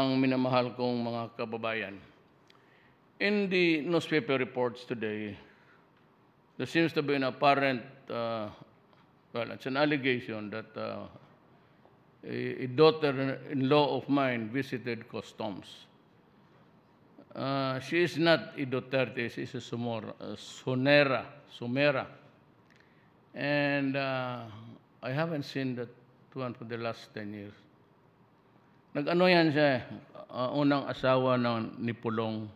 ang minamahal kong mga kababayan. In the newspaper reports today, there seems to be an apparent, well, it's an allegation that a daughter-in-law of mine visited customs. She is not a Duterte, she is a Sumera. And I haven't seen that one for the last 10 years. Nag-ano yan siya, unang asawa ni Pulong.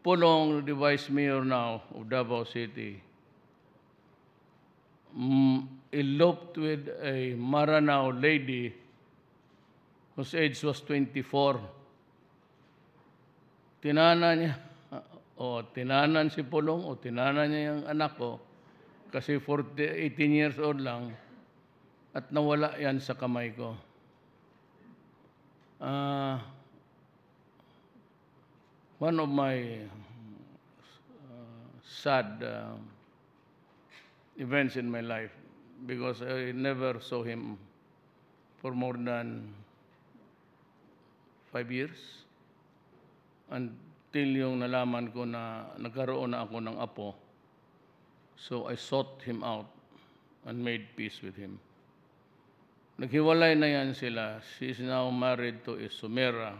Pulong, the vice mayor now of Davao City, eloped with a Maranao lady whose age was 24. Tinanan si Pulong o tinanan niya yung anak ko kasi 18 years old lang at nawala yan sa kamay ko. One of my sad events in my life because I never saw him for more than 5 years until yung nalaman ko na nagkaroon na ako ng apo. So I sought him out and made peace with him. Naghiwalay na yan sila. She is now married to a Sumera.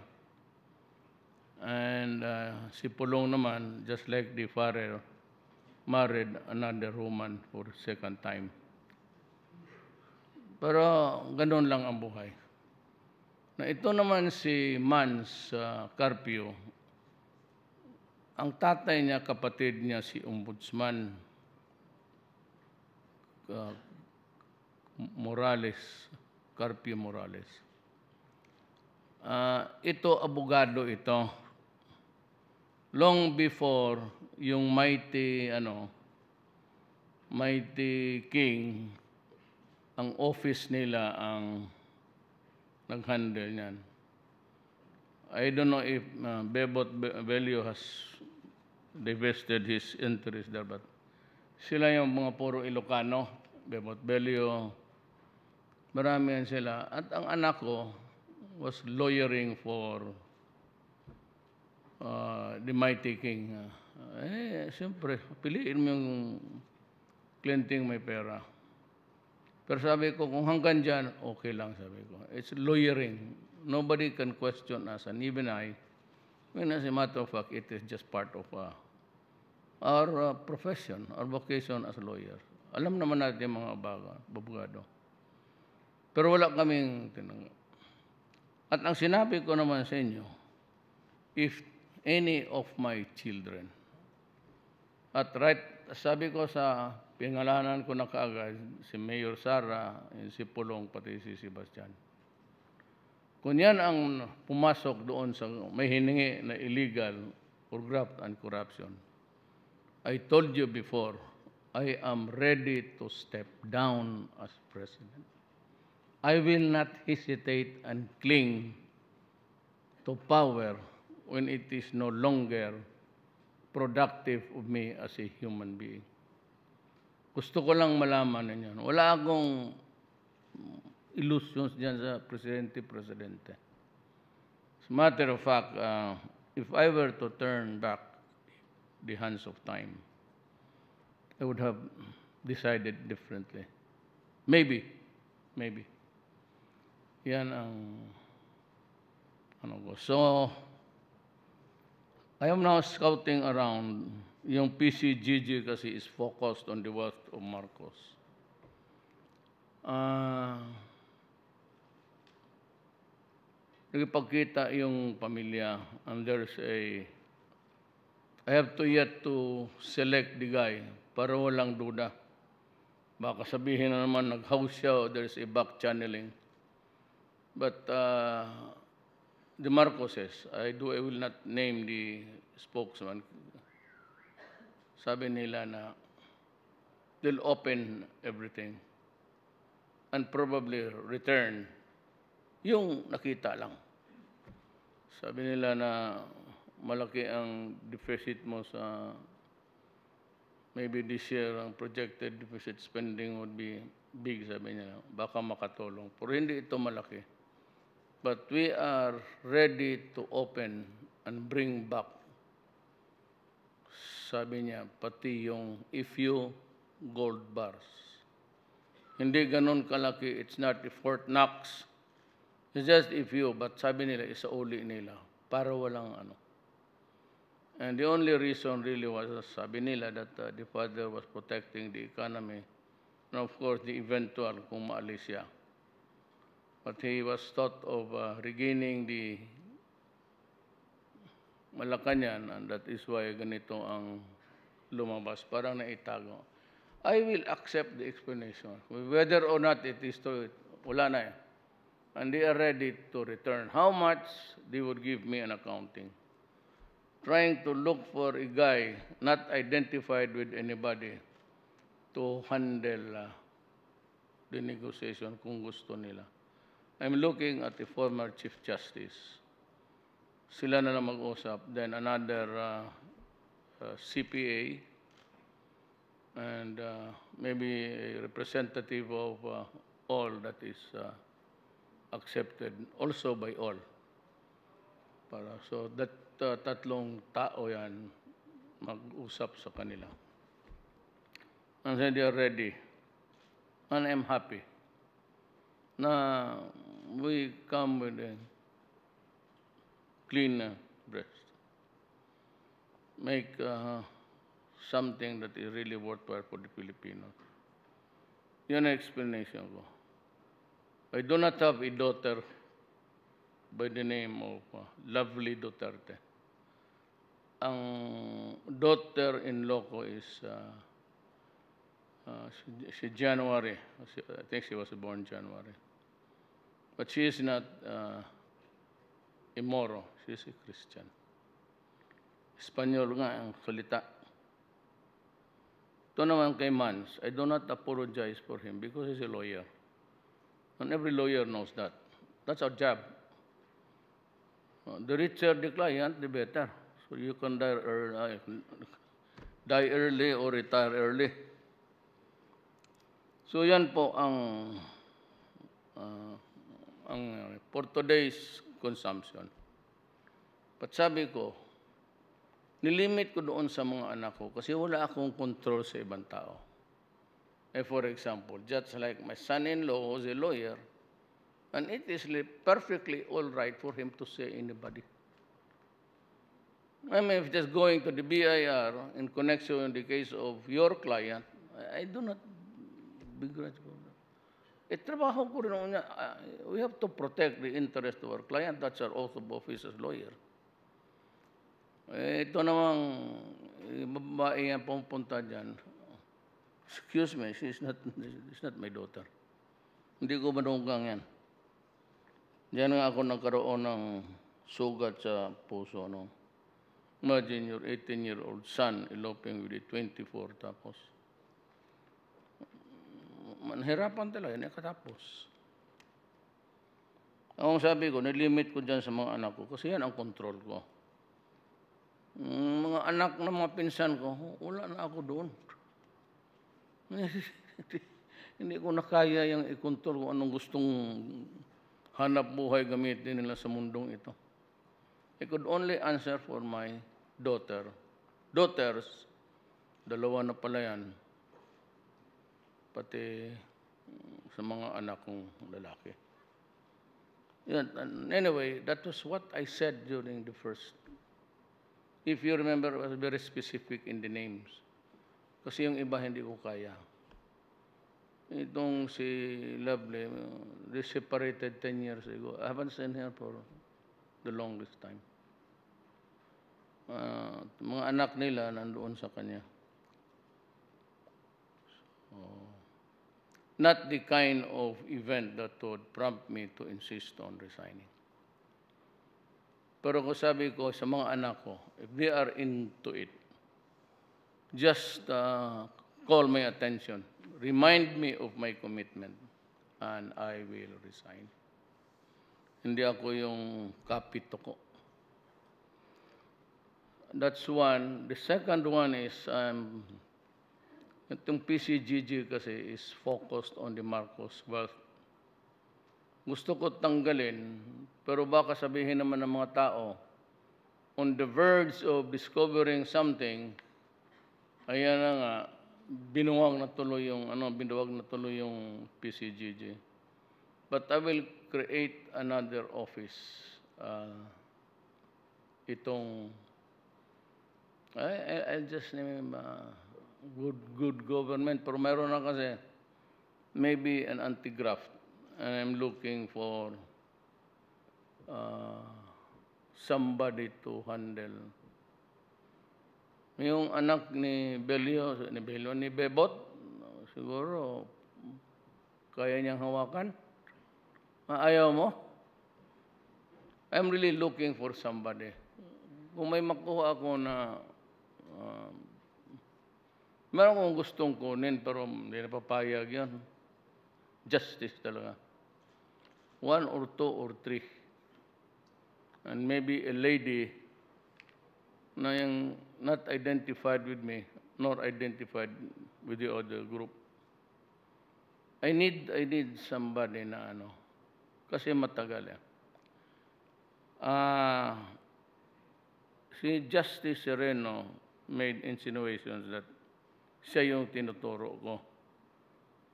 And si Pulong naman, just like the father, married another woman for the second time. Pero ganun lang ang buhay. Na ito naman si Mans Carpio, ang tatay niya, kapatid niya si Ombudsman Morales, Carpio Morales. Ito, abogado ito. Long before yung mighty king, ang office nila ang nag-handle niyan. I don't know if Bebot Bello has divested his interest there, but sila yung mga puro Ilocano, Bebot Bello, marami yan sila. At ang anak ko was lawyering for the mighty king. Siyempre, piliin mo yung klienteng may pera. Pero sabi ko, kung hanggang dyan, okay lang, sabi ko. It's lawyering. Nobody can question us, and even I, when as a matter of fact, it is just part of our profession, our vocation as a lawyer. Alam naman natin yung mga abogado. Pero wala kaming tinanggap. At ang sinabi ko naman sa inyo, if any of my children, at right, sabi ko sa pingalanan ko na kaagad, si Mayor Sara, si Pulong, pati si Sebastian. Kung yan ang pumasok doon sa may hiningi na illegal or graft and corruption, I told you before, I am ready to step down as president. I will not hesitate and cling to power when it is no longer productive of me as a human being. Gusto ko lang malaman ninyo. Wala akong illusions dyan sa presidente. As a matter of fact, if I were to turn back the hands of time, I would have decided differently. Maybe. Yan ang ko. So, I am now scouting around. Yung PCGG kasi is focused on the wealth of Marcos. Nagipagkita yung pamilya, and there's I have to yet to select the guy para walang duda. Baka sabihin na naman nag-house siya o there's a back channeling. But the Marcoses, I will not name the spokesman. Sabi nila na they'll open everything and probably return yung nakita lang. Sabi nila na malaki ang deficit mo sa maybe this year, ang projected deficit spending would be big, sabi nila. Baka makatulong. Pero hindi ito malaki. But we are ready to open and bring back, sabi niya, pati yung few gold bars. Hindi ganun kalaki. It's not the Fort Knox. It's just a few. But sabi nila, isauli nila para walang ano. And the only reason really was, sabi nila, that the father was protecting the economy. And of course, the eventual kung maalis siya. But he was thought of regaining the Malacañan, and that is why ganito ang lumabas. Parang naitago. I will accept the explanation. Whether or not it is true, wala na eh. And they are ready to return. How much they would give me an accounting. Trying to look for a guy not identified with anybody to handle the negotiation kung gusto nila. I'm looking at the former Chief Justice. Sila na lang mag-usap. Then another CPA and maybe a representative of all that is accepted also by all. So that tatlong tao yan mag-usap sa kanila. And then they are ready. And I'm happy na we come with a clean breast. Make something that is really worthwhile for the Filipinos. Yun ang explanation ko. I do not have a daughter by the name of Lovely Duterte. Ang daughter-in-law ko is si January. I think she was born January. But she is not a Moro. She is a Christian. Espanyol nga ang salita. Ito naman kay Mans, I do not apologize for him because he's a lawyer. And every lawyer knows that. That's our job. The richer the client, the better. So you can die early or retire early. So yan po ang for today's consumption. But sabi ko, nilimit ko doon sa mga anak ko kasi wala akong control sa ibang tao. For example, just like my son-in-law was a lawyer, and it is perfectly all right for him to say anybody. I mean, if just going to the BIR in connection in the case of your client, I do not begrudge for that. Trabaho ko rin niya. We have to protect the interest of our client. That's our oath of office as lawyer. Ito namang babae yan pumunta dyan. Excuse me, she's not my daughter. Hindi ko manunggang yan. Diyan nga ako nagkaroon ng sugat sa puso. No? Imagine your 18-year-old son eloping with a 24 tapos. Manhirapan talaga, hindi katapos. Ang sabi ko, nilimit ko dyan sa mga anak ko kasi yan ang control ko. Mga anak ng mga pinsan ko, wala na ako doon. Hindi ko na kaya yung i-control kung anong gustong hanap buhay gamitin nila sa mundong ito. I could only answer for my daughters, dalawa na pala yan, pati sa mga anak kong lalaki. Anyway, that was what I said during the first. If you remember, I was very specific in the names. Kasi yung iba hindi ko kaya. Itong si Lovely, they separated 10 years ago. I haven't seen her for the longest time. Mga anak nila nandoon sa kanya. So, not the kind of event that would prompt me to insist on resigning. Pero kung sabi ko sa mga anak ko, if they are into it, just call my attention. Remind me of my commitment and I will resign. Hindi ako yung kapito ko. That's one. The second one is itong PCGG kasi is focused on the Marcos wealth gusto ko tanggalin, pero baka sabihin naman ng mga tao, on the verge of discovering something, ayan na nga, binuwag na tuloy yung PCGG. But I will create another office. I'll just name good government. Pero meron na kasi, maybe an anti-graft. And I'm looking for somebody to handle. Yung anak ni Bebot, siguro, kaya niyang hawakan. Ayaw mo? I'm really looking for somebody. Kung may makuha ako na, meron akong gustong kunin, pero hindi na papayag yun. Justice talaga. 1 or 2 or 3. And maybe a lady na yung not identified with me, nor identified with the other group. I need somebody na kasi matagal si Justice Sereno made insinuations that siya yung tinuturo ko.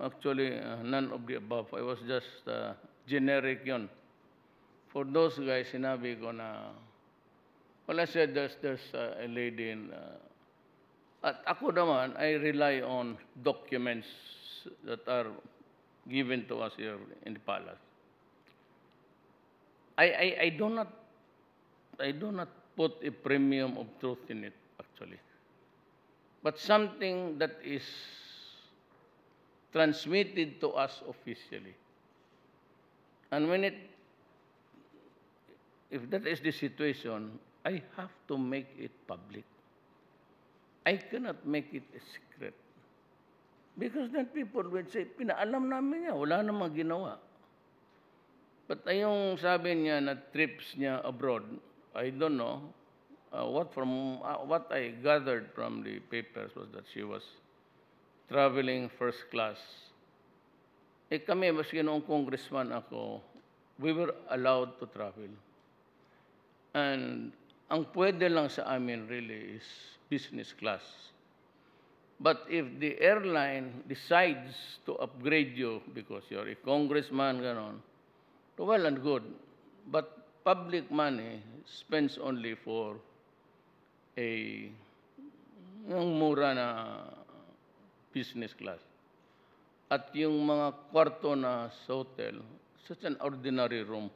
Actually, none of the above. I was just generic yon. For those guys, sinabi ko na, well, I said there's a lady in, at ako naman, I rely on documents that are given to us here in the palace. I do not put a premium of truth in it, actually. But something that is transmitted to us officially. And if that is the situation, I have to make it public. I cannot make it a secret. Because then people will say, pinaalam namin niya, wala namang ginawa. But yung sabi niya na trips niya abroad, I don't know. What I gathered from the papers was that she was traveling first class. Kami, maski noong congressman ako, we were allowed to travel. And ang pwede lang sa amin really is business class. But if the airline decides to upgrade you because you're a congressman, ganon, well and good. But public money spends only for yung mura na business class. At yung mga kwarto na sa hotel, such an ordinary room,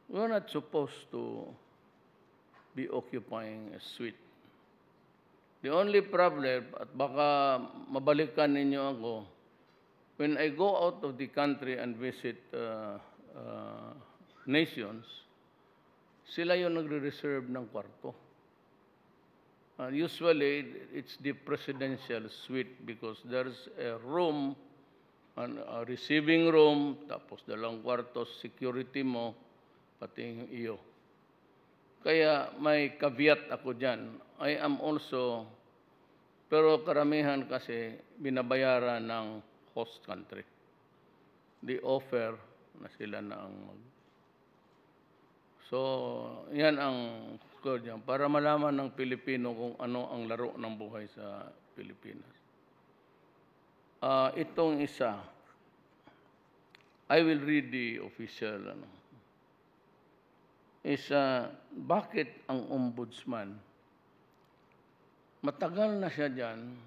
we're not supposed to be occupying a suite. The only problem, at baka mabalikan ninyo ako, when I go out of the country and visit nations, sila yung nagre-reserve ng kwarto. Usually, it's the presidential suite because there's a room, a receiving room, tapos dalawang kwarto, security mo, pati iyo. Kaya may caveat ako dyan. I am also, pero karamihan kasi binabayaran ng host country. They offer na sila na ang So, yan ang score dyan. Para malaman ng Pilipino kung ano ang laro ng buhay sa Pilipinas. Itong isa, I will read the official. Bakit ang ombudsman? Matagal na siya dyan.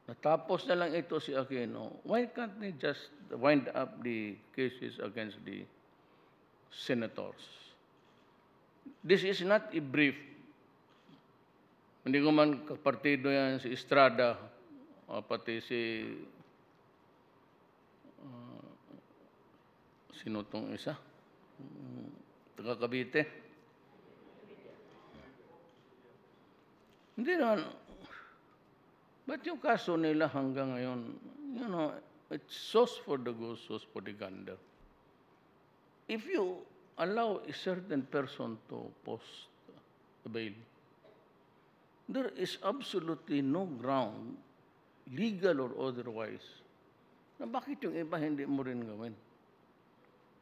Natapos na lang ito si Aquino. Why can't they just wind up the cases against the senators? This is not a brief. Hindi ko man kapartido yan si Estrada, pati si sino tong isa? Taga Cavite. Hindi naman. Ba't yung kaso nila hanggang ngayon, it's sauce for the goose, sauce for the gander. If you allow a certain person to post a bail, there is absolutely no ground, legal or otherwise, na bakit yung iba hindi mo rin gawin.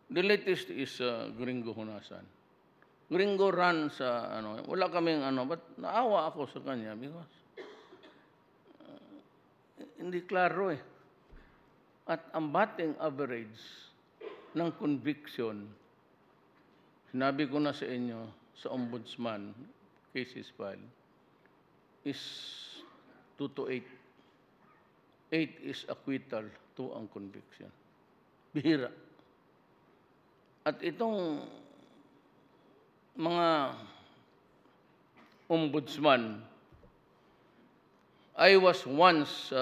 The latest is Gringo Hunasan. Gringo ran sa, wala kaming but naawa ako sa kanya because hindi klaro eh. At ang batting average ng conviction, sinabi ko na sa inyo, sa ombudsman, cases filed, is 2 to 8. 8 is acquittal, 2 ang conviction. Bihira. At itong mga ombudsman, I was once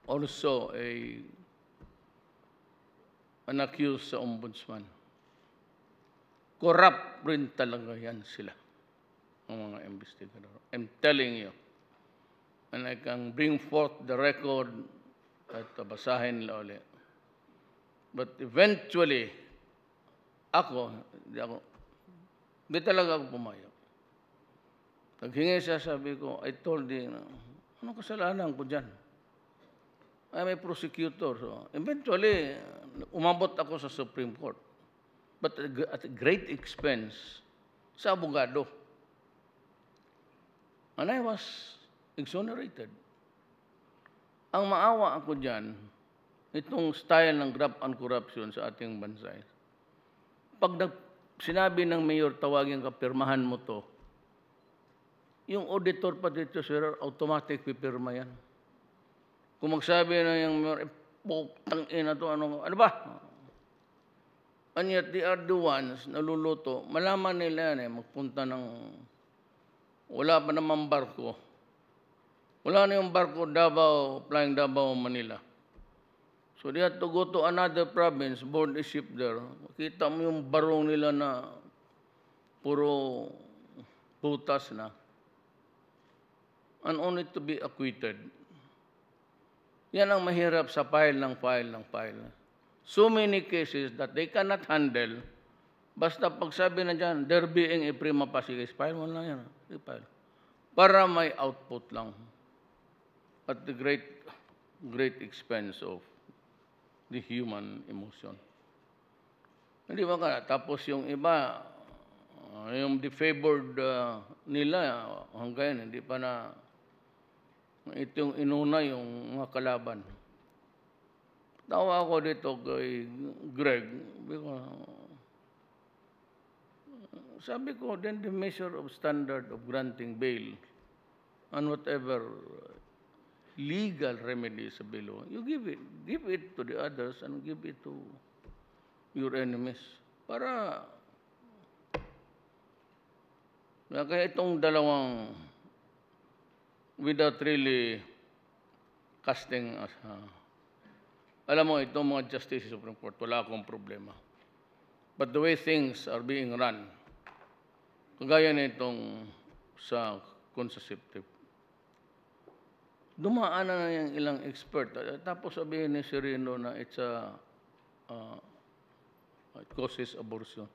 also an accused sa ombudsman. Corrupt rin talaga yan sila, ang mga investigador. I'm telling you. And I can bring forth the record at basahin nila ulit. But eventually, hindi talaga ako pumayag. Naghingi siya, sabi ko, I told him, anong kasalanan ko dyan? I'm a prosecutor. So eventually, umabot ako sa Supreme Court. But at a great expense sa abogado. And I was exonerated. Ang maawa ako dyan, itong style ng graft and corruption sa ating bansa. Pag sinabi ng mayor, tawagin ka, pirmahan mo to, yung auditor pa dito, sir, automatic pipirma yan. Kung magsabi na yung mayor, putang ina to, ano ba? And yet, they are the ones naluluto. Malaman nila yan magpunta ng, wala pa naman barko. Wala na yung barko Davao, flying Davao, Manila. So they had to go to another province, board a ship there. Makita mo yung barong nila na puro putas na. And only to be acquitted. Yan ang mahirap sa file. So many cases that they cannot handle. Basta pagsabi na dyan, there being a prima facie case, file mo lang yan. I-file. Para may output lang. At the great expense of the human emotion. Hindi ba ka? Tapos yung iba, yung defavored nila, hanggang hindi pa na itong inuna yung mga kalaban. Tawa ako dito kay Greg. Sabi ko, then the measure of standard of granting bail and whatever legal remedies below, you give it to the others and give it to your enemies. Kaya itong dalawang, without really casting, alam mo, itong mga justice Supreme Court, wala akong problema. But the way things are being run, kagaya na itong sa contraceptive, dumaan na yung ilang expert. Tapos sabihin ni Sereno na it causes abortion.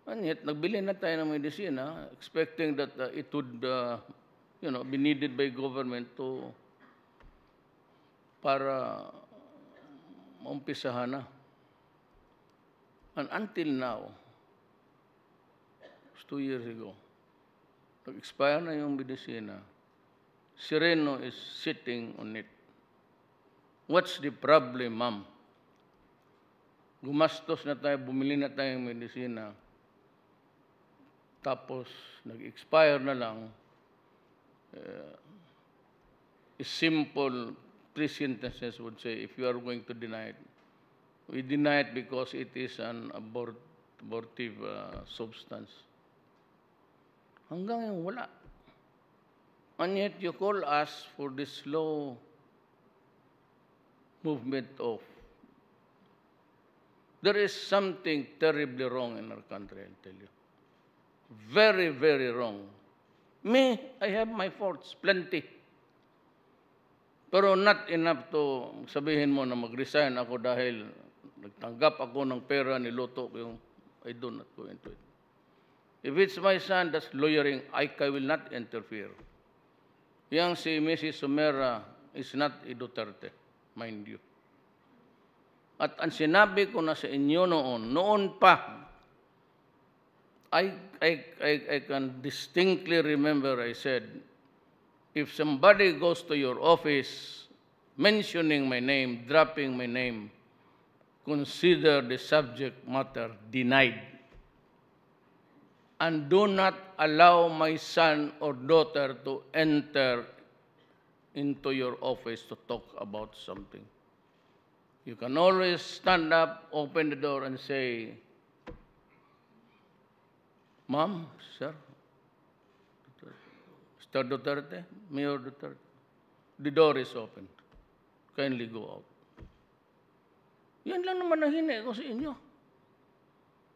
And yet, nagbili na tayo ng medisina, expecting that it would be needed by government para maumpisahan na. And until now, 2 years ago, nag-expire na yung medisina, Sereno is sitting on it. What's the problem, ma'am? Gumastos na tayo, bumili na tayong medisina, tapos nag-expire na lang, a simple 3 sentences would say, if you are going to deny it, we deny it because it is an abortive substance. Hanggang yung wala. And yet you call us for this slow movement of. There is something terribly wrong in our country, I'll tell you. Very, very wrong. Me, I have my faults, plenty. Pero not enough to sabihin mo na mag-resign ako dahil nagtanggap ako ng pera, niluto ko yung, I do not go into it. If it's my son that's lawyering, I will not interfere. Yang si Mrs. Sumera is not a Duterte, mind you. At ang sinabi ko na sa inyo noon pa, I can distinctly remember I said, if somebody goes to your office mentioning my name, dropping my name, consider the subject matter denied. And do not allow my son or daughter to enter into your office to talk about something. You can always stand up, open the door, and say, Ma'am, sir, Mr. Duterte, Mayor Duterte, the door is open. Kindly go out. Yan lang naman ang hini ko sa inyo.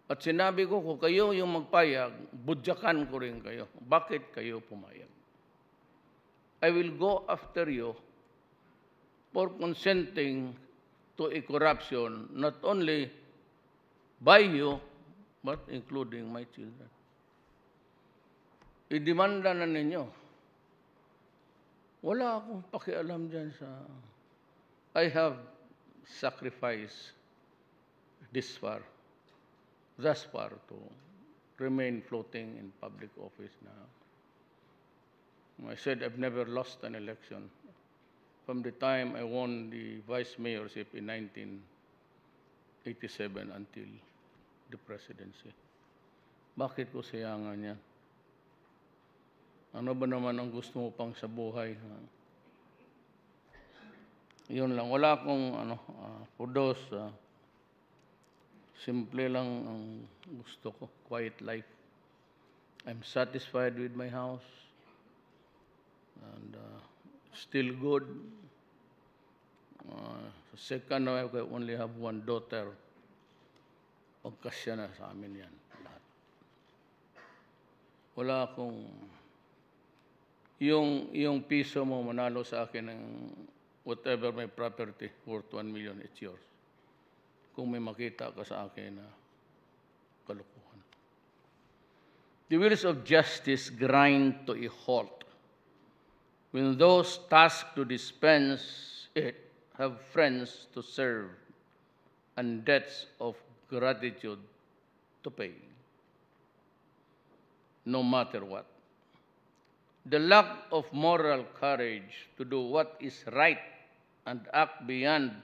At sinabi ko, kung kayo yung magpayag, budyakan ko rin kayo. Bakit kayo pumayag? I will go after you for consenting to a corruption, not only by you, but including my children. Idemanda na ninyo. Wala akong pakialam dyan sa... I have sacrificed thus far to remain floating in public office now. I said I've never lost an election from the time I won the vice mayorship in 1987 until the presidency. Bakit ko sayangan yan? Ano ba naman ang gusto mo pang sa buhay? Yun lang. Wala akong kudos. Simple lang ang gusto ko. Quiet life. I'm satisfied with my house. And still good. Second, I only have one daughter. Pagkasya na sa amin yan. Lahat. Wala akong... Yung piso mo manalo sa akin ng whatever my property worth 1 million, it's yours. Kung may makita ka sa akin na kalukuhan. The wheels of justice grind to a halt when those tasked to dispense it have friends to serve and debts of gratitude to pay, no matter what. The lack of moral courage to do what is right and act beyond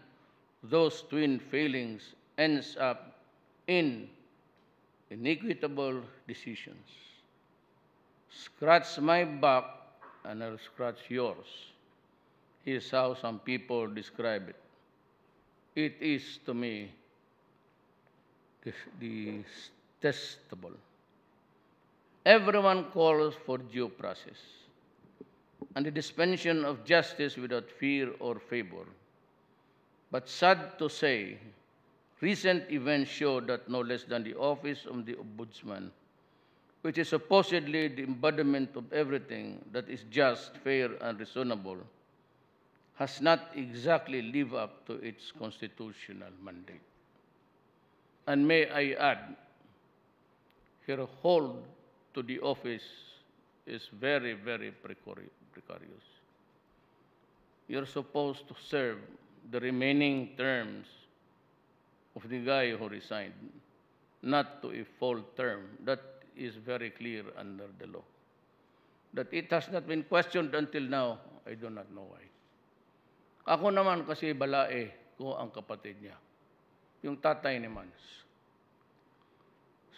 those twin failings ends up in inequitable decisions. Scratch my back and I'll scratch yours. Here's how some people describe it. It is to me detestable. Everyone calls for due process and the dispensation of justice without fear or favor. But sad to say, recent events show that no less than the office of the Ombudsman, which is supposedly the embodiment of everything that is just, fair, and reasonable, has not exactly lived up to its constitutional mandate. And may I add, her hold to the office is very, very precarious. You're supposed to serve the remaining terms of the guy who resigned, not to a full term. That is very clear under the law. That it has not been questioned until now, I do not know why. Ako naman kasi balae ko ang kapatid niya, yung tatay ni Mans.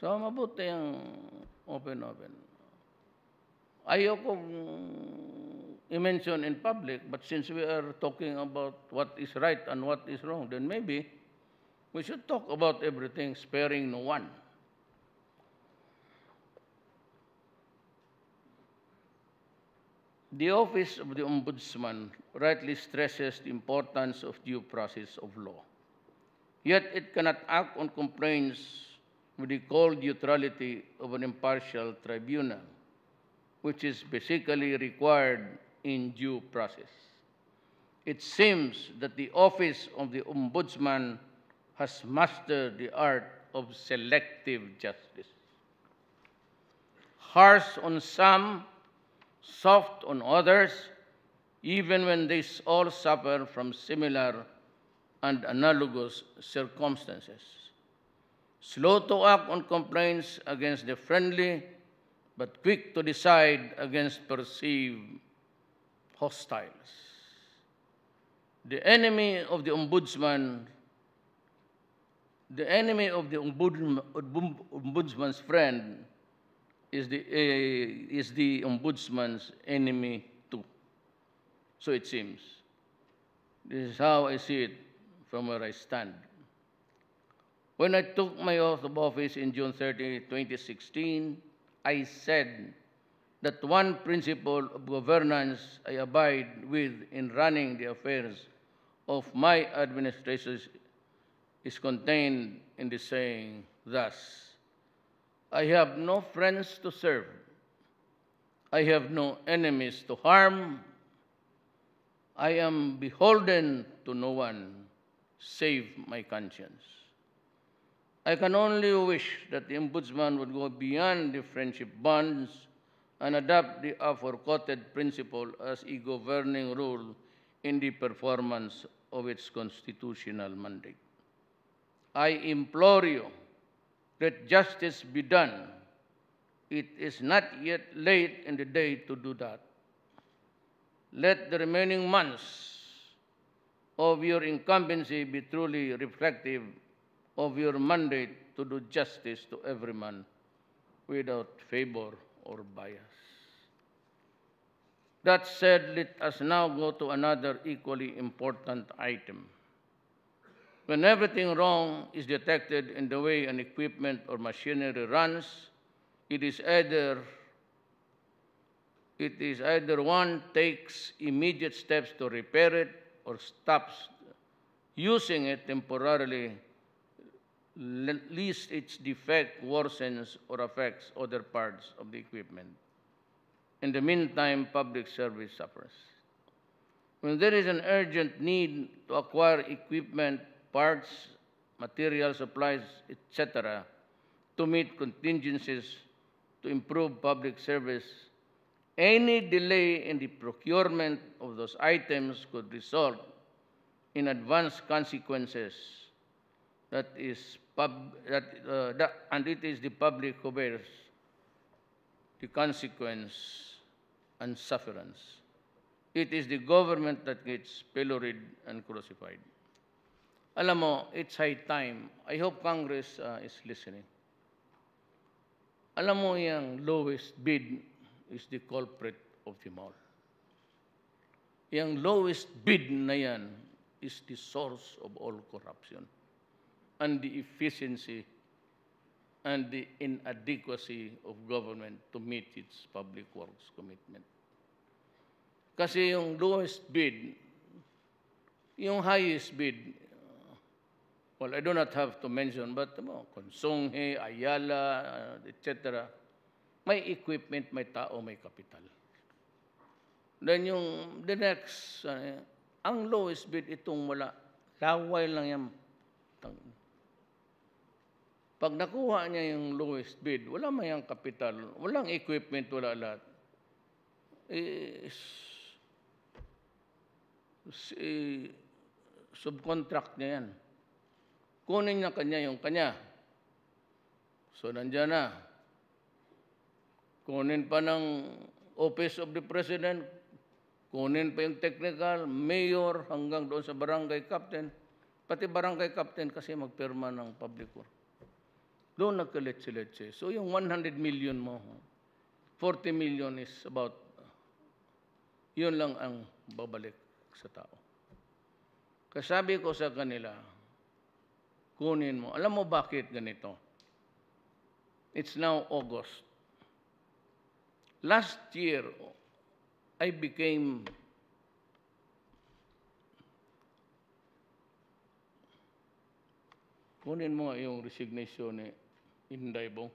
So mabuti ang open. Ayaw kong i-mention in public, but since we are talking about what is right and what is wrong, then maybe we should talk about everything, sparing no one. The Office of the Ombudsman rightly stresses the importance of due process of law. Yet it cannot act on complaints with the cold neutrality of an impartial tribunal, which is basically required in due process. It seems that the Office of the Ombudsman has mastered the art of selective justice. Harsh on some, soft on others, even when they all suffer from similar and analogous circumstances. Slow to act on complaints against the friendly, but quick to decide against perceived hostiles. The enemy of the ombudsman, ombudsman's friend is the ombudsman's enemy too. So it seems. This is how I see it from where I stand. When I took my oath of office in June 30, 2016, I said that one principle of governance I abide with in running the affairs of my administration is contained in the saying thus: I have no friends to serve. I have no enemies to harm. I am beholden to no one save my conscience. I can only wish that the Ombudsman would go beyond the friendship bonds and adopt the aforequoted principle as a governing rule in the performance of its constitutional mandate. I implore you, let justice be done. It is not yet late in the day to do that. Let the remaining months of your incumbency be truly reflective of your mandate to do justice to every man without favor or bias. That said, let us now go to another equally important item. When everything wrong is detected in the way an equipment or machinery runs, it is either one takes immediate steps to repair it or stops using it temporarily, lest its defect worsens or affects other parts of the equipment. In the meantime, public service suffers. When there is an urgent need to acquire equipment, parts, material supplies, etc., to meet contingencies to improve public service, any delay in the procurement of those items could result in adverse consequences. And it is the public who bears the consequence and sufferance. It is the government that gets pilloried and crucified. Alam mo, it's high time. I hope Congress is listening. Alam mo, yung lowest bid is the culprit of them all. Yung lowest bid na yan is the source of all corruption and the efficiency and the inadequacy of government to meet its public works commitment. Kasi yung lowest bid, yung highest bid, well, I do not have to mention, but Consonghe, Ayala, etc., may equipment, may tao, may kapital. Then the next, ang lowest bid, itong wala, laway lang yan. Pag nakuha niya yung lowest bid, wala man yung kapital, walang equipment, wala lahat. Subcontract niya yan. Kunin niya kanya yung kanya. So, nandiyan na. Kunin pa ng Office of the President, kunin pa yung technical, mayor, hanggang doon sa barangay captain. Pati barangay captain kasi magpirma ng public work. Doon nagkaletse-letse. So, yung 100 million mo, 40 million is about, yun lang ang babalik sa tao. Kasabi ko sa kanila, kunin mo. Alam mo bakit ganito? It's now August. Last year, I became kunin mo yung resignation ni Inday Bong.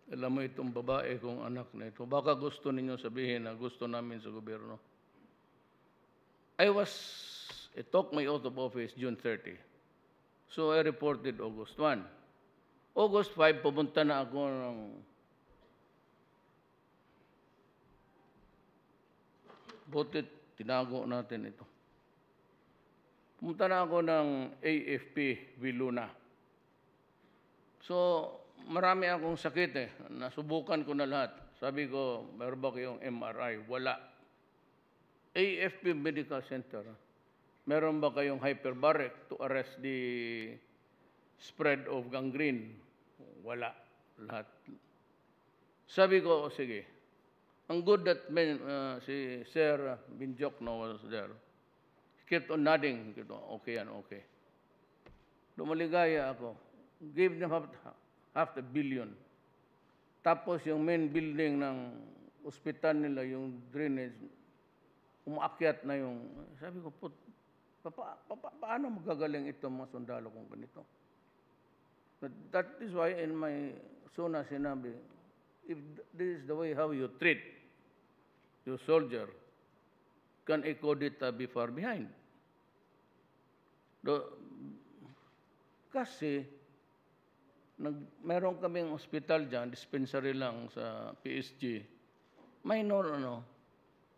Alam mo itong babae kong anak na ito. Baka gusto ninyo sabihin na gusto namin sa gobyerno. I took my oath of office June 30. So I reported August 1. August 5, pumunta na ako ng tinago natin ito. Pumunta na ako ng AFP Viluna. So, marami akong sakit eh. Nasubukan ko na lahat. Sabi ko, meron ba kayong MRI? Wala. AFP Medical Center. Meron ba kayong hyperbaric to arrest the spread of gangrene? Wala. Lahat. Sabi ko, sige. Ang good that si Sir Binjokno was there. He kept on nodding. Okay yan, okay. Lumaligaya ako. Gave them half a billion. Tapos yung main building ng ospital nila, yung drainage, umaakyat na yung, sabi ko, paano magagaling ito mga sundalo kung ganito? But that is why in my suna sinabi, if this is the way how you treat your soldier, can a Codita be far behind? Kasi, meron kaming hospital dyan, dispensary lang sa PSG, minor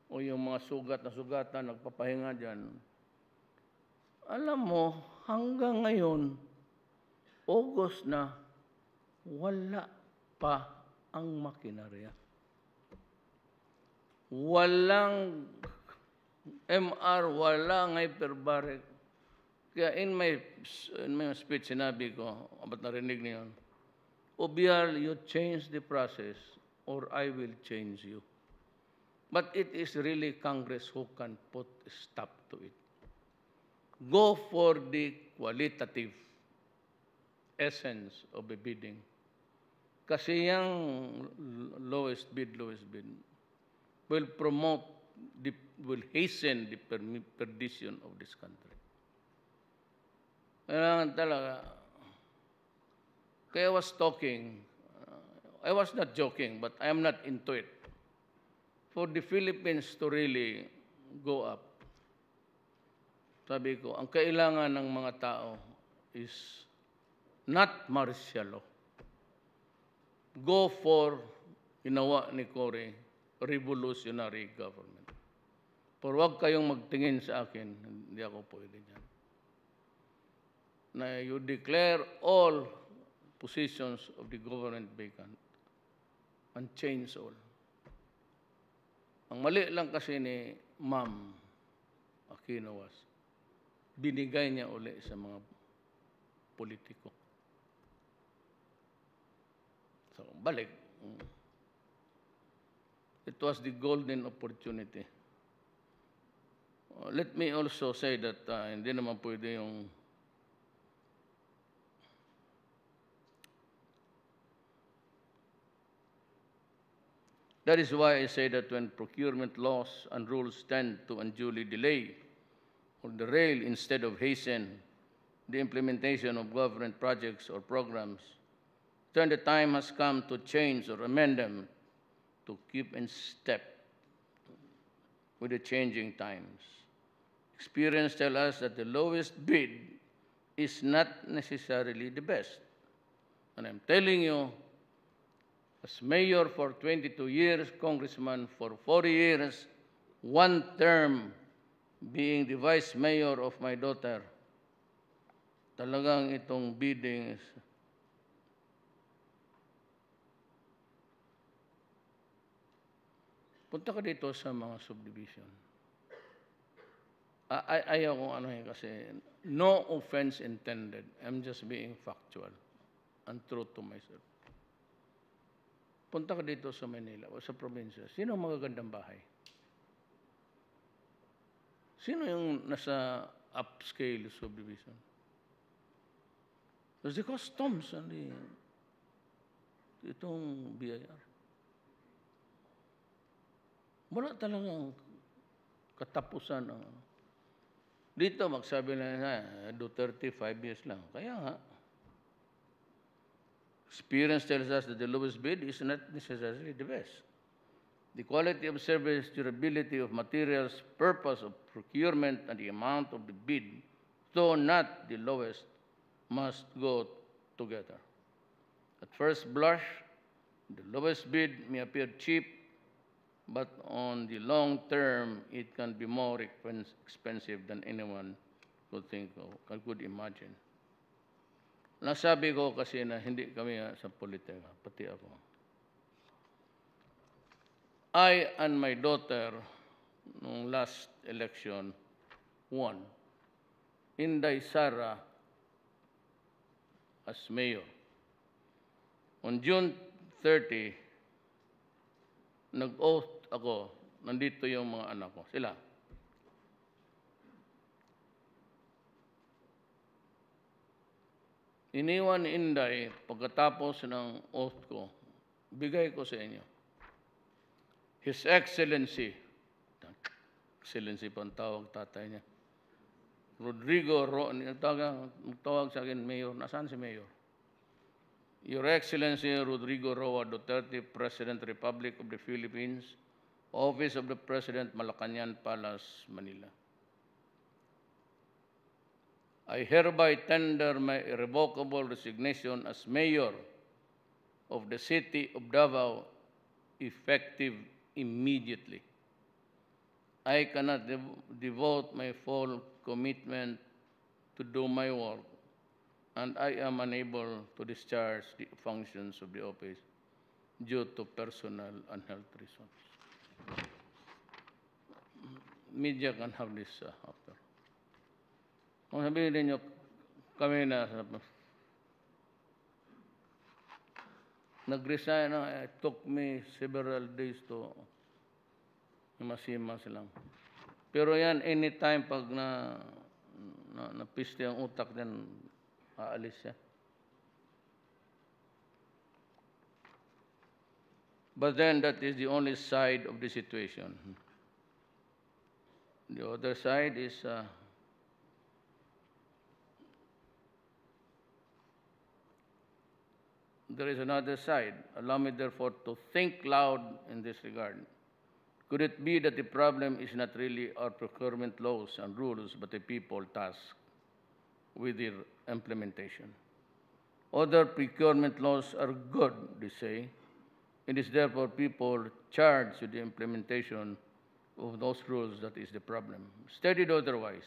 o yung mga sugat na sugatan, nagpapahinga dyan. Alam mo, hanggang ngayon, August na, wala pa ang makinarya. Walang MR, walang hyperbaric. Kaya in my speech, sinabi ko, ba't narinig niyo yun? Obial, you change the process or I will change you. But it is really Congress who can put a stop to it. Go for the qualitative essence of the bidding. Kasi yung lowest bid will promote, will hasten the perdition of this country. Kailangan talaga. Kaya I was talking, I was not joking, but I am not into it. For the Philippines to really go up, sabi ko, ang kailangan ng mga tao is not martial law. Go for, ginawa ni Cory, revolutionary government. Pero huwag kayong magtingin sa akin, hindi ako pwede dyan. Na you declare all positions of the government vacant and change all. Ang mali lang kasi ni Ma'am Aquino was, binigay niya uli sa mga politiko. So, balik. It was the golden opportunity. Let me also say that hindi naman pwede yung that is why I say that when procurement laws and rules tend to unduly delay or derail instead of hasten the implementation of government projects or programs, then the time has come to change or amend them to keep in step with the changing times. Experience tells us that the lowest bid is not necessarily the best. And I'm telling you, as mayor for 22 years, congressman for 40 years, one term being the vice mayor of my daughter, talagang itong bidding is punta ka dito sa mga subdivision. Ayaw kong ano yun kasi no offense intended. I'm just being factual and true to myself. Punta ka dito sa Manila o sa probinsya. Sino ang magagandang bahay? Sino yung nasa upscale subdivision? There's the customs and itong BIR. Wala talagang katapusan. Dito, magsabi na Duterte, 5 years lang. Kaya nga, experience tells us that the lowest bid is not necessarily the best. The quality of service, durability of materials, purpose of procurement, and the amount of the bid, though not the lowest, must go together. At first blush, the lowest bid may appear cheap, but on the long term, it can be more expensive than anyone could think of, could imagine. Nasabi ko kasi na hindi kami sa politika, pati ako. I and my daughter, nung last election, won. Inday Sara as mayor. On June 30, nag-oath ako, nandito yung mga anak ko, sila. Iniwan ni Inday, pagkatapos ng oath ko, bigay ko sa inyo. His Excellency, Excellency pa ang tawag tatay niya, Rodrigo Roa, nagtawag sa akin, Mayor, nasaan si Mayor? Your Excellency Rodrigo Roa Duterte, President, Republic of the Philippines, Office of the President, Malacañan Palace, Manila. I hereby tender my irrevocable resignation as Mayor of the City of Davao, effective immediately. I cannot devote my full commitment to do my work, and I am unable to discharge the functions of the office due to personal and health reasons. Media can have this after. Kung sabihin ninyo, kami na nag-resign na, it took me several days to masimas lang. Pero yan, anytime pag napiste ang utak din, aalis siya. But then that is the only side of the situation. The other side is there is another side. Allow me, therefore, to think loud in this regard. Could it be that the problem is not really our procurement laws and rules, but the people tasked with their implementation? Other procurement laws are good, they say. It is therefore people charged with the implementation of those rules that is the problem. Stated otherwise,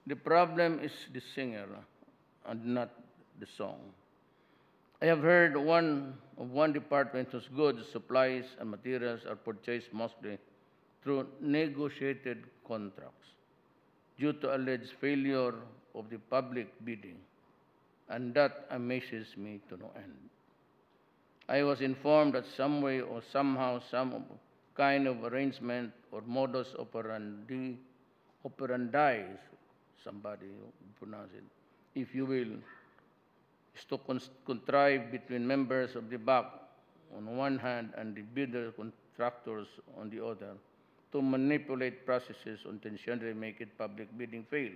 the problem is the singer and not the song. I have heard of one department whose goods, supplies, and materials are purchased mostly through negotiated contracts due to alleged failure of the public bidding, and that amazes me to no end. I was informed that some way or somehow some kind of arrangement or modus operandi, somebody pronounce it, if you will, is to contrive between members of the BAC on one hand and the bidder contractors on the other to manipulate processes intentionally make it public bidding fail.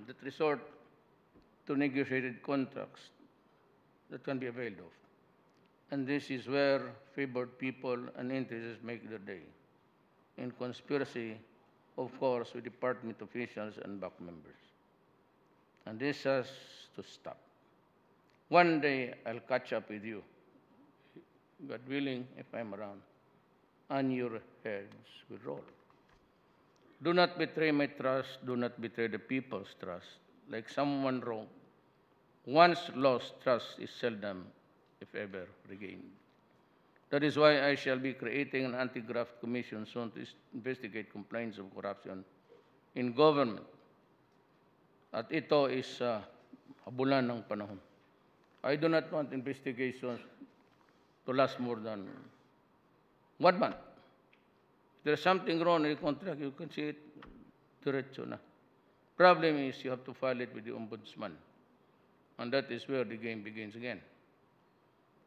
That resort to negotiated contracts that can be availed of. And this is where favored people and interests make their day, in conspiracy, of course, with department officials and BAC members. And this has to stop. One day, I'll catch up with you, God willing, if I'm around, and your heads will roll. Do not betray my trust. Do not betray the people's trust. Like someone wrote, once lost trust is seldom, if ever, regained. That is why I shall be creating an Anti-Graft Commission soon to investigate complaints of corruption in government. At ito is habulan ng panahon. I do not want investigations to last more than 1 month. If there's something wrong in the contract, you can see it diretso na. Problem is you have to file it with the ombudsman. And that is where the game begins again.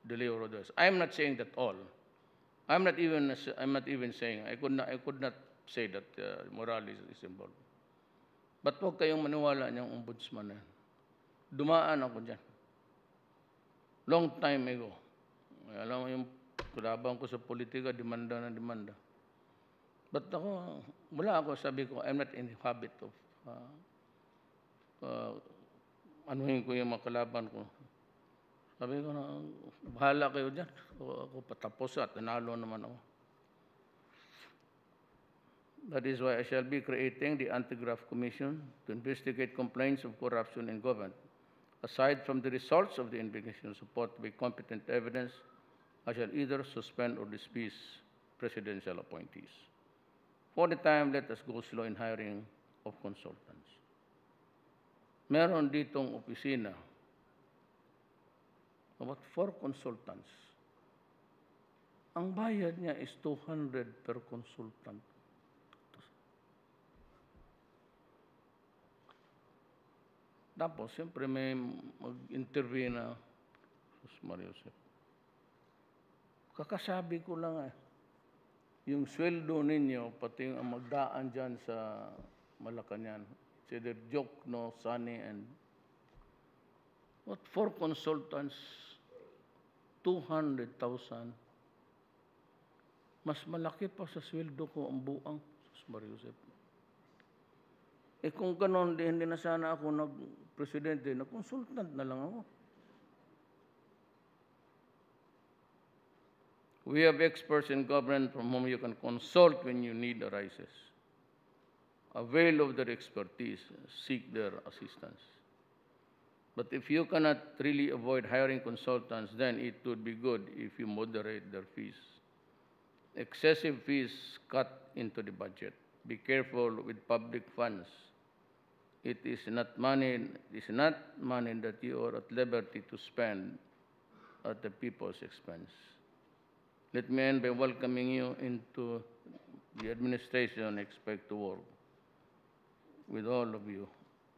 Delay or others. I'm not saying that all. I'm not even saying, I could not say that morality is involved. But huwag kayong maniwala niyang ombudsman na yan. Dumaan ako dyan. Long time ago. Alam mo yung kalaban ko sa politika, demanda na demanda. But ako, wala ako, sabi ko, I'm not in the habit of anuhin ko yung mga kalaban ko. Sabi ko na, bahala kayo dyan. Ako patapos at nanalo naman ako. That is why I shall be creating the Anti-Graft Commission to investigate complaints of corruption in government. Aside from the results of the investigation supported by competent evidence, I shall either suspend or dismiss presidential appointees. For the time, let us go slow in hiring of consultants. Meron ditong opisina, about 4 consultants. Ang bayad niya is 200 per consultant. Tapos, siyempre may mag-intervene na Mariusep. Kakasabi ko lang yung sweldo ninyo, pati ang magdaan dyan sa Malacañan. It's either joke, no, sunny, and what, 4 consultants, 200,000. Mas malaki pa sa sweldo ko ang buang Mariusep. Kung ganon, hindi na sana ako nag-presidente, nag-consultant na lang ako. We have experts in government from whom you can consult when you need arises. Avail of their expertise, seek their assistance. But if you cannot really avoid hiring consultants, then it would be good if you moderate their fees. Excessive fees cut into the budget. Be careful with public funds. It is not money that you are at liberty to spend at the people's expense. Let me end by welcoming you into the administration. I expect to work with all of you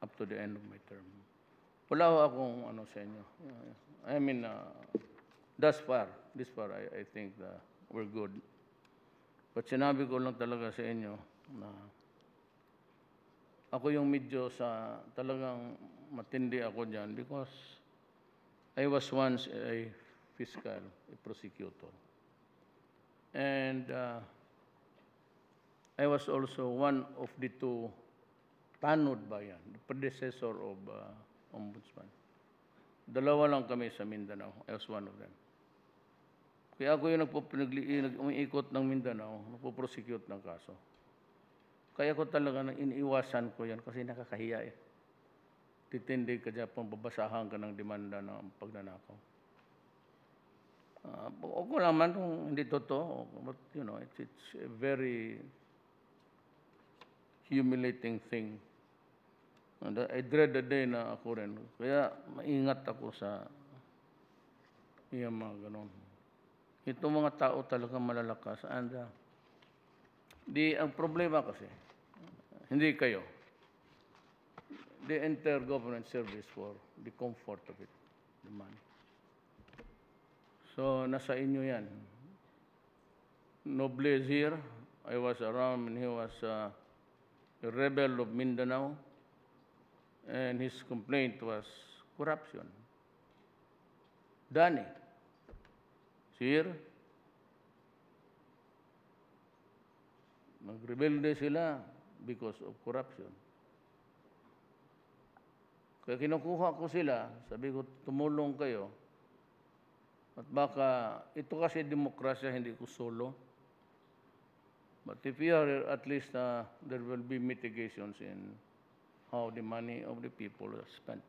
up to the end of my term. Wala ho akong sa inyo. I mean, this far, I think we're good. But sinabi ko lang talaga sa inyo na ako yung medyo sa talagang matindi ako dyan because I was once a fiscal, a prosecutor. And I was also one of the 2 tanod ba yan, the predecessor of ombudsman. 2 lang kami sa Mindanao. I was one of them. Kaya ako yung umiikot ng Mindanao, nagpo-prosecute ng kaso. Kaya ko talaga iniiwasan ko yan kasi nakakahiya Titindi ka dyan, babasahan ka ng demanda ng pagnanakaw. Ako naman kung hindi totoo, but it's a very humiliating thing. And I dread the day na ako rin. Kaya maingat ako sa mga ganon. Itong mga tao talaga malalakas. And ang problema kasi, hindi kayo. They enter government service for the comfort of it, the money. So, nasa inyo yan. Noble is here. I was around when he was a rebel of Mindanao, and his complaint was corruption. Danny is here. Nagrebelde sila because of corruption. Kaya kinukuha ko sila, sabi ko, tumulong kayo. At baka, ito kasi demokrasya, hindi ko solo. But if you are, at least there will be mitigations in how the money of the people is spent.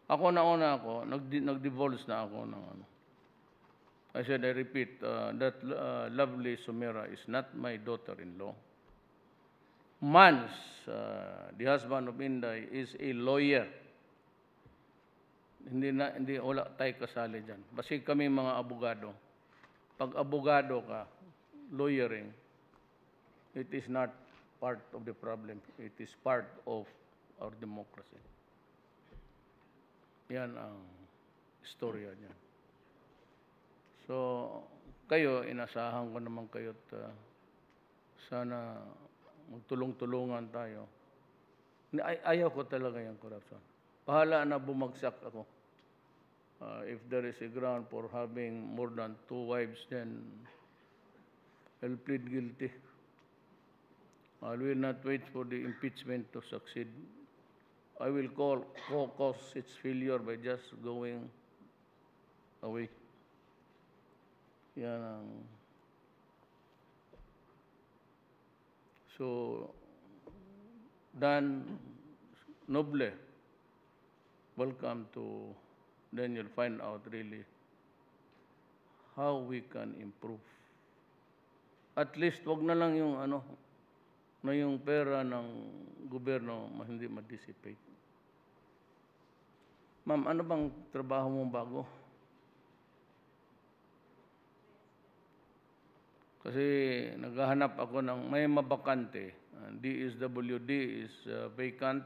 Ako nag-divulge na ako ng I said, I repeat, that lovely Sumera is not my daughter-in-law. Mans, the husband of Inday, is a lawyer. Hindi wala tayo kasali dyan. Basta kami mga abogado. Pag abogado ka, lawyering, it is not part of the problem. It is part of our democracy. Yan ang istorya niyan. So, kayo, inasahan ko naman kayo at sana magtulung-tulungan tayo. Ayaw ko talaga yung corruption. Bahala na bumagsak ako. If there is a ground for having more than 2 wives, then I'll plead guilty. I will not wait for the impeachment to succeed. I will cause its failure by just going away. Yan ang... So, Dan Noble, welcome to, then you'll find out really how we can improve. At least, wag na lang yung ano, na yung pera ng gobyerno hindi ma-dissipate. Ma'am, ano bang trabaho mo bago? Kasi naghahanap ako ng may mabakante. DSWD is vacant.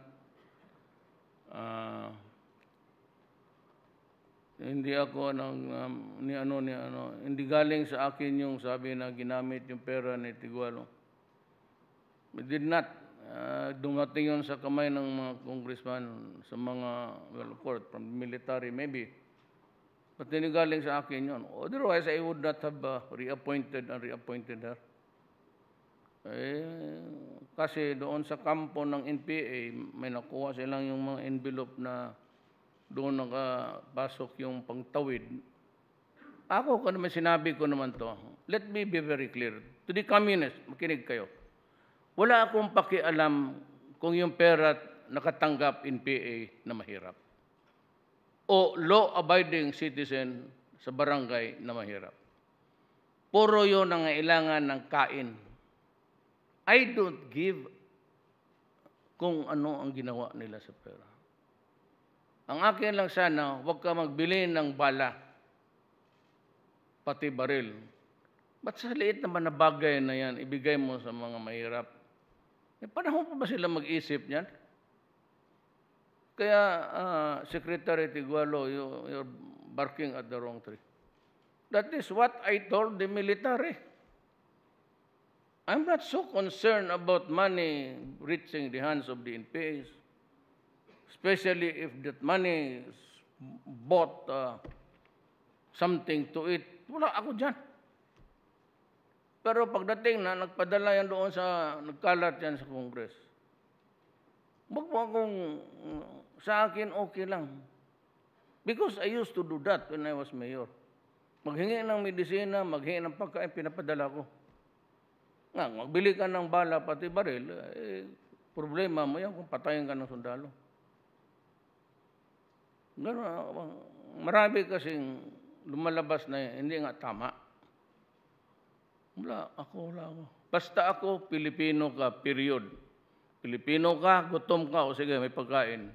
Hindi ako hindi galing sa akin yung sabi na ginamit yung pera ni Tigualo. We did not. Dumating yun sa kamay ng mga congressman, sa mga, well, of course, from military maybe. But hindi galing sa akin yun. Otherwise, I would not have reappointed her. Kasi doon sa kampo ng NPA, may nakuha silang yung mga envelope na doon nakapasok yung pangtawid. Ako naman sinabi ko naman to. Let me be very clear. To the communists, makinig kayo. Wala akong pakialam kung yung pera nakatanggap NPA na mahirap o law-abiding citizen sa barangay na mahirap. Puro yun ang kailangan ng kain. I don't give kung ano ang ginawa nila sa pera. Ang akin lang sana, huwag ka magbili ng bala, pati baril. Ba't sa liit naman na bagay na yan, ibigay mo sa mga mahirap? Panahon pa ba sila mag-isip niyan? Kaya, Secretary Tigualo, you're barking at the wrong tree. That is what I told the military. I'm not so concerned about money reaching the hands of the NPAs, especially if that money bought something to eat. Wala ako dyan. Pero pagdating na, nagpadala yan doon sa, nagkalat yan sa Congress. Wag mo akong, sa akin okay lang. Because I used to do that when I was mayor. Maghingi ng medisina, maghingi ng pagkain, pinapadala ko. Nga, magbili ka ng bala, pati baril, problema mo yan kung patayin ka ng sundalo. Gano'n, marami kasing lumalabas na hindi nga tama. Wala ako. Basta ako, Pilipino ka, period. Pilipino ka, gutom ka, o sige, may pagkain.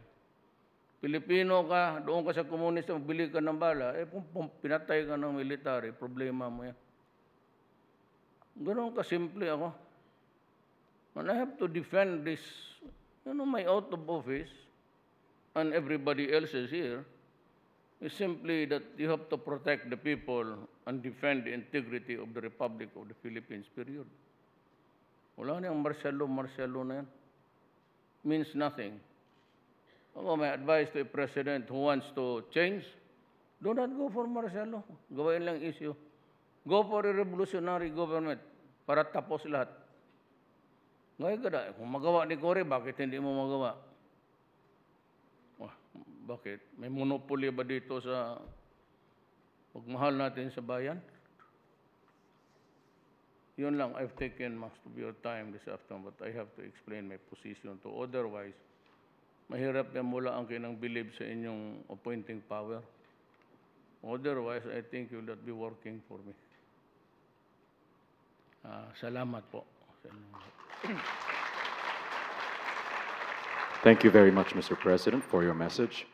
Pilipino ka, doon ka sa komunista, magbili ka ng bala, kung pinatay ka ng military, problema mo yan. Ganoon kasimple ako. And I have to defend this, my out of office, and everybody else is here, is simply that you have to protect the people and defend the integrity of the Republic of the Philippines, period. Wala na yung martial-law na yan. Means nothing. Ako, my advice to a president who wants to change, do not go for martial law. Gawain lang issue. Go for a revolutionary government para tapos lahat. Ngayon ka na, kung magawa ni Cory, bakit hindi mo magawa? Bakit? May monopoly ba dito sa pagmahal natin sa bayan? Yun lang, I've taken most of your time this afternoon, but I have to explain my position to. Otherwise, mahirap yan mula ang kinang believe sa inyong appointing power. Otherwise, I think you'll not be working for me. Salamat po. Thank you very much, Mr. President, for your message.